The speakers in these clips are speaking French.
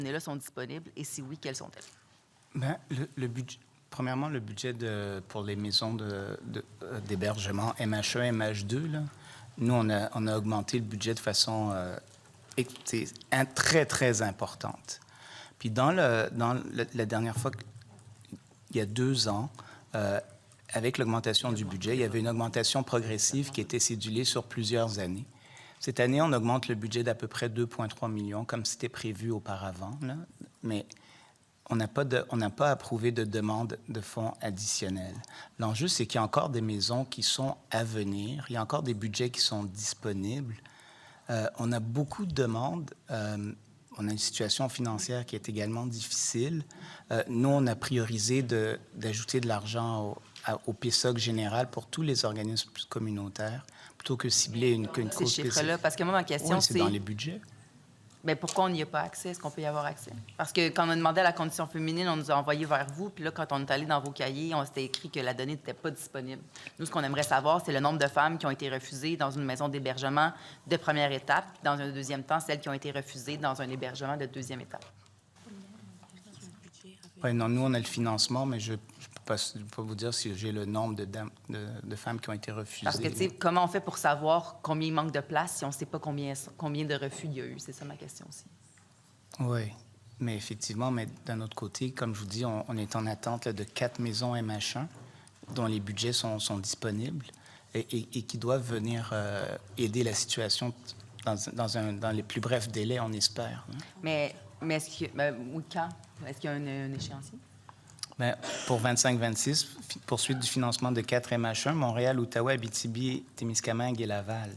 données-là sont disponibles et si oui, quelles sont-elles? Bien, le budget, premièrement, le budget pour les maisons d'hébergement MH1, MH2, là, nous, on a augmenté le budget de façon très, très importante. Puis la dernière fois, il y a 2 ans, avec l'augmentation du budget, il y avait une augmentation progressive qui était cédulée sur plusieurs années. Cette année, on augmente le budget d'à peu près 2,3 millions, comme c'était prévu auparavant, là, mais on n'a pas approuvé de demande de fonds additionnels. L'enjeu, c'est qu'il y a encore des maisons qui sont à venir, il y a encore des budgets qui sont disponibles. On a beaucoup de demandes. On a une situation financière qui est également difficile. Nous, on a priorisé d'ajouter de l'argent au PSOC général pour tous les organismes communautaires, plutôt que cibler une cause spécifique. Ces chiffres-là, parce que moi, ma question, oui, c'est dans les budgets. Bien, pourquoi on n'y a pas accès? Est-ce qu'on peut y avoir accès? Parce que quand on a demandé à la condition féminine, on nous a envoyé vers vous. Puis là, quand on est allé dans vos cahiers, on s'était écrit que la donnée n'était pas disponible. Nous, ce qu'on aimerait savoir, c'est le nombre de femmes qui ont été refusées dans une maison d'hébergement de première étape, puis dans un deuxième temps, celles qui ont été refusées dans un hébergement de deuxième étape. Oui, non, nous, on a le financement, mais je ne peux pas vous dire si j'ai le nombre de femmes qui ont été refusées. Parce que, tu sais, comment on fait pour savoir combien il manque de place si on ne sait pas combien de refus il y a eu? C'est ça ma question aussi. Oui, mais effectivement, mais d'un autre côté, comme je vous dis, on est en attente là, de 4 maisons MH1 dont les budgets sont disponibles et qui doivent venir aider la situation dans les plus brefs délais, on espère. Hein. Mais est-ce que... oui, quand? Est-ce qu'il y a un échéancier? Bien, pour 25-26, poursuite du financement de 4 MH1, Montréal, Ottawa, Abitibi, Témiscamingue et Laval.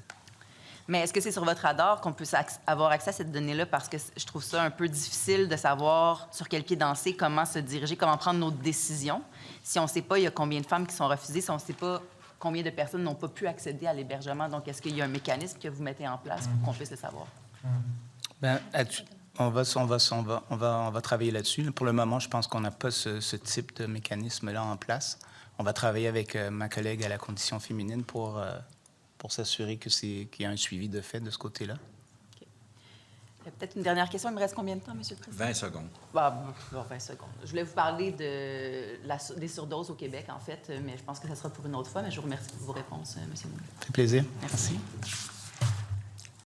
Mais est-ce que c'est sur votre radar qu'on puisse avoir accès à cette donnée-là? Parce que je trouve ça un peu difficile de savoir sur quel pied danser, comment se diriger, comment prendre nos décisions. Si on ne sait pas il y a combien de femmes qui sont refusées, si on ne sait pas combien de personnes n'ont pas pu accéder à l'hébergement. Donc, est-ce qu'il y a un mécanisme que vous mettez en place pour qu'on puisse le savoir? Bien, on va travailler là-dessus. Pour le moment, je pense qu'on n'a pas ce type de mécanisme-là en place. On va travailler avec ma collègue à la condition féminine pour s'assurer qu'il y a un suivi de fait de ce côté-là. Okay. Peut-être une dernière question. Il me reste combien de temps, M. le Président? 20 secondes. 20 secondes. Je voulais vous parler des surdoses au Québec, en fait, mais je pense que ça sera pour une autre fois. Mais je vous remercie pour vos réponses, M. Mounier. Ça fait plaisir. Merci.